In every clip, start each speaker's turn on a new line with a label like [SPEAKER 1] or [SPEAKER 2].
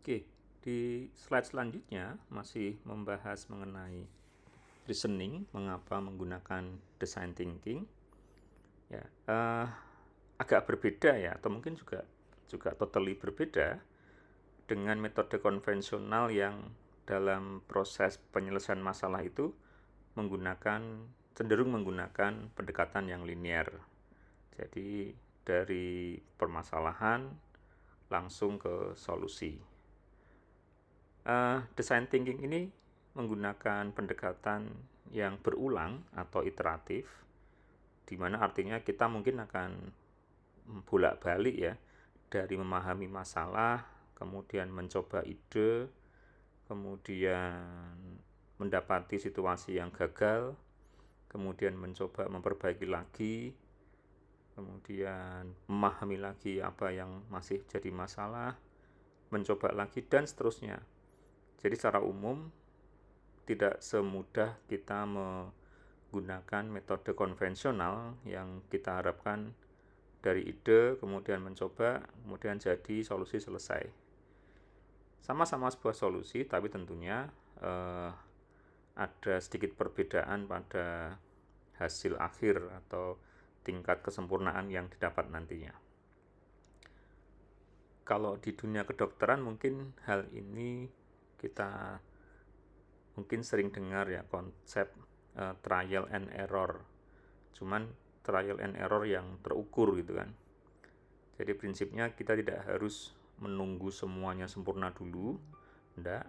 [SPEAKER 1] Oke, di slide selanjutnya masih membahas mengenai reasoning, mengapa menggunakan design thinking. Ya, agak berbeda ya, atau mungkin juga totally berbeda dengan metode konvensional yang dalam proses penyelesaian masalah itu cenderung menggunakan pendekatan yang linear. Jadi dari permasalahan langsung ke solusi. Design thinking ini menggunakan pendekatan yang berulang atau iteratif, di mana artinya kita mungkin akan bolak-balik ya, dari memahami masalah, kemudian mencoba ide, kemudian mendapati situasi yang gagal, kemudian mencoba memperbaiki lagi, kemudian memahami lagi apa yang masih jadi masalah, mencoba lagi, dan seterusnya. Jadi secara umum tidak semudah kita menggunakan metode konvensional yang kita harapkan dari ide, kemudian mencoba, kemudian jadi solusi selesai. Sama-sama sebuah solusi, tapi tentunya ada sedikit perbedaan pada hasil akhir atau tingkat kesempurnaan yang didapat nantinya. Kalau di dunia kedokteran mungkin hal ini kita mungkin sering dengar ya, konsep trial and error. Cuman trial and error yang terukur gitu kan. Jadi prinsipnya kita tidak harus menunggu semuanya sempurna dulu, enggak.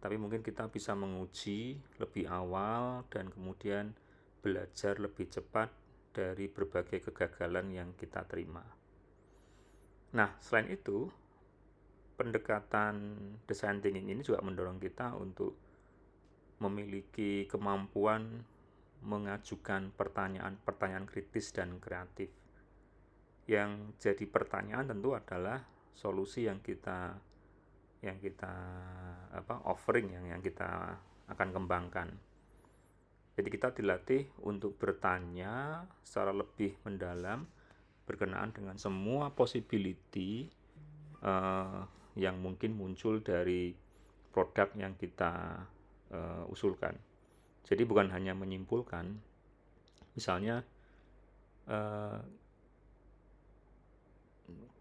[SPEAKER 1] Tapi mungkin kita bisa menguji lebih awal dan kemudian belajar lebih cepat dari berbagai kegagalan yang kita terima. Nah, selain itu, pendekatan design thinking ini juga mendorong kita untuk memiliki kemampuan mengajukan pertanyaan-pertanyaan kritis dan kreatif. Yang jadi pertanyaan tentu adalah solusi yang kita offering, yang kita akan kembangkan. Jadi kita dilatih untuk bertanya secara lebih mendalam berkenaan dengan semua possibility yang mungkin muncul dari produk yang kita usulkan. Jadi bukan hanya menyimpulkan, misalnya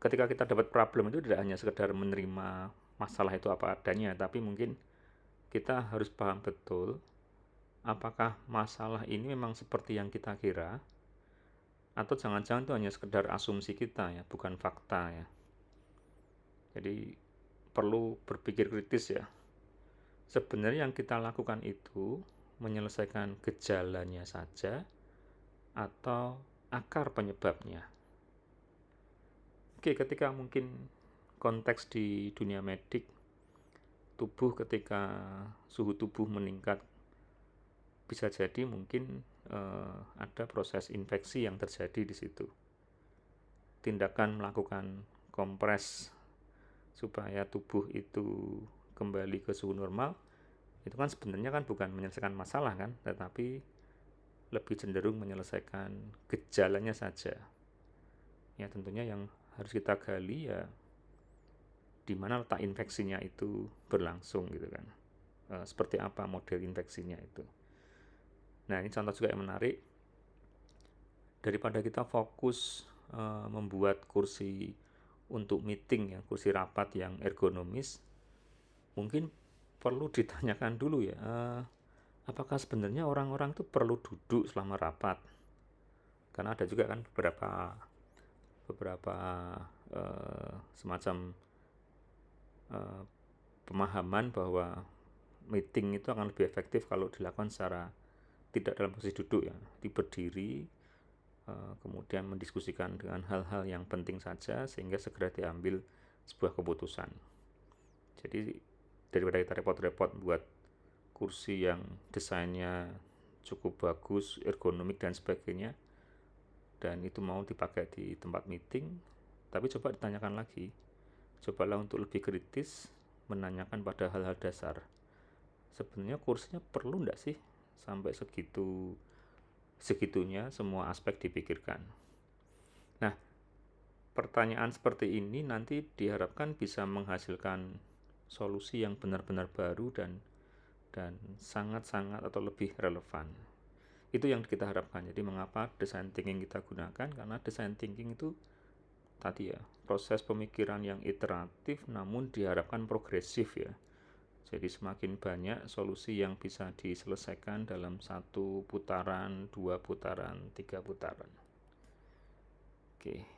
[SPEAKER 1] ketika kita dapat problem itu tidak hanya sekedar menerima masalah itu apa adanya, tapi mungkin kita harus paham betul apakah masalah ini memang seperti yang kita kira, atau jangan-jangan itu hanya sekedar asumsi kita ya, bukan fakta ya. Jadi perlu berpikir kritis ya. Sebenarnya yang kita lakukan itu menyelesaikan gejalanya saja atau akar penyebabnya. Oke, ketika mungkin konteks di dunia medik, tubuh ketika suhu tubuh meningkat, bisa jadi mungkin ada proses infeksi yang terjadi di situ. Tindakan melakukan kompres supaya tubuh itu kembali ke suhu normal, itu kan sebenarnya kan bukan menyelesaikan masalah kan, tetapi lebih cenderung menyelesaikan gejalanya saja. Ya tentunya yang harus kita gali ya di mana letak infeksinya itu berlangsung gitu kan. Seperti apa model infeksinya itu. Nah, ini contoh juga yang menarik. Daripada kita fokus membuat kursi untuk meeting ya, kursi rapat yang ergonomis, mungkin perlu ditanyakan dulu ya, apakah sebenarnya orang-orang itu perlu duduk selama rapat? Karena ada juga kan beberapa semacam pemahaman bahwa meeting itu akan lebih efektif kalau dilakukan secara tidak dalam posisi duduk ya, berdiri, kemudian mendiskusikan dengan hal-hal yang penting saja sehingga segera diambil sebuah keputusan. Jadi daripada kita repot-repot buat kursi yang desainnya cukup bagus, ergonomik dan sebagainya, dan itu mau dipakai di tempat meeting, tapi coba ditanyakan lagi, cobalah untuk lebih kritis menanyakan pada hal-hal dasar. Sebenarnya kursinya perlu enggak sih sampai segitunya semua aspek dipikirkan. Nah, pertanyaan seperti ini nanti diharapkan bisa menghasilkan solusi yang benar-benar baru dan sangat-sangat atau lebih relevan. Itu yang kita harapkan. Jadi mengapa design thinking kita gunakan? Karena design thinking itu tadi ya, proses pemikiran yang iteratif namun diharapkan progresif ya. Jadi semakin banyak solusi yang bisa diselesaikan dalam 1 putaran, 2 putaran, 3 putaran. Oke.